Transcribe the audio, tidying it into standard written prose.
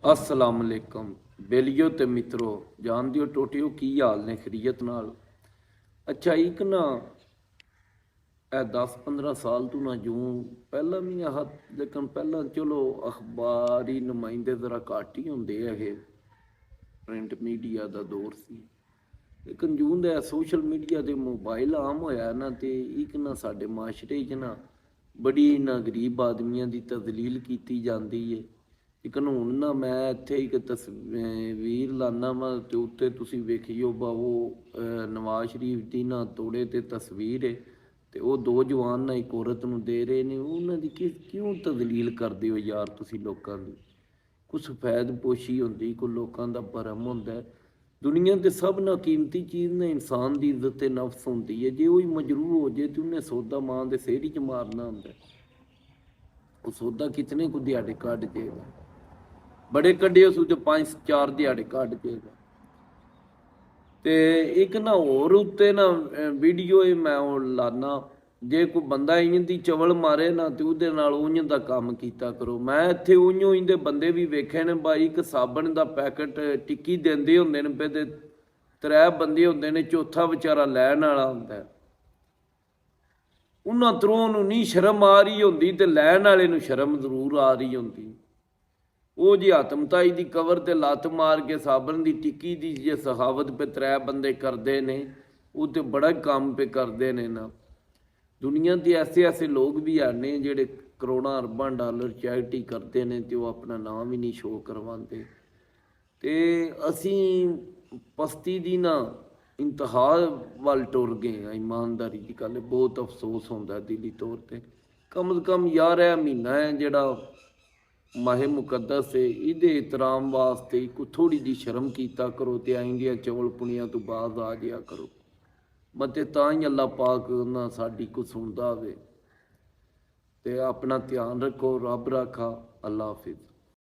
अस्सलाम वालेकुम बेलियो ते मित्रों जान दियो टोटियो की हाल ने खरीयत नाल। अच्छा एक ना 10-15 साल तू ना जूं पहला भी आह लेकिन पहला चलो अखबारी नुमाइंदे जरा घट ही होंदे है। प्रिंट मीडिया का दौर सी लेकिन जूं दा सोशल मीडिया ते मोबाइल आम होया ना ते एक ना साडे माशरे च ना बड़ी ना गरीब आदमियों की तजलील की जाती है। लेकिन हूँ ना मैं इत्थे एक तस्वीर लाना वा ते उत्ते तुसीं वेखियो बा वो नवाज शरीफ की ना तोड़े ते तस्वीर है ते वो दो जवान ना एक औरत नूं दे रहे ने उन्हां दी क्यों तजलील करदे हो यार तुसीं लोकां दी। कुछ सफैद पोशी होंदी कोई लोगों का भरम होंदा है। दुनिया के सब ना कीमती चीज़ ने इंसान की इज्जत नफ्स होंदी है। जे वही मजरूह हो जाए तो उन्हें सौदा मां के सेहरी च मारना होंदा है। वो सौदा कितने को दिहाड़े कट जाएगा, बड़े कड्ढे उस 5-4 दिहाड़े कट जाएगा। तो एक ना होर उत्ते ना वीडियो मैं वो लाना जे कोई बंदा इंज दी चवल मारे ना तो उहदे नाल उंज दा काम कीता करो। मैं इत्थे उंजों इंदे बंदे भी वेखे ने भाई एक साबण दा पैकेट टिक्की देंदे हुंदे ने पे ते 3 बंदे हुंदे ने चौथा बेचारा लैण वाला हुंदा है। उन्हां त्रों नूं नहीं शर्म आ रही हुंदी ते लैण वाले नूं शर्म जरूर आ रही हुंदी। वो जी आतमताई की कवर ते लत्त मार के साबन की टिक्की की जे सखावत पे 3 बंदे करते ने वो तो बड़ा काम पे करते ने ना। दुनिया के ऐसे ऐसे लोग भी आने जेडे करोड़ों अरबों डॉलर चैरिटी करते हैं तो अपना नाम ही नहीं शो करवाते। तो असी पस्ती की ना इंतहा वाल टुर गए हाँ। ईमानदारी की गल बहुत अफसोस होता दिली तौर पर। कम से कम यार यह महीना है जोड़ा माहे मुकद्दस है इहदे एहतराम वास्ते कोई थोड़ी जी शर्म कीता करो तो आइंदियां चवल पुनिया तो बाज आ जाया करो। मते तां ही अल्लाह पाक ना साडी को सुनदा होवे। ते अपना ध्यान रखो, रब रखा। अल्लाह हाफिज़।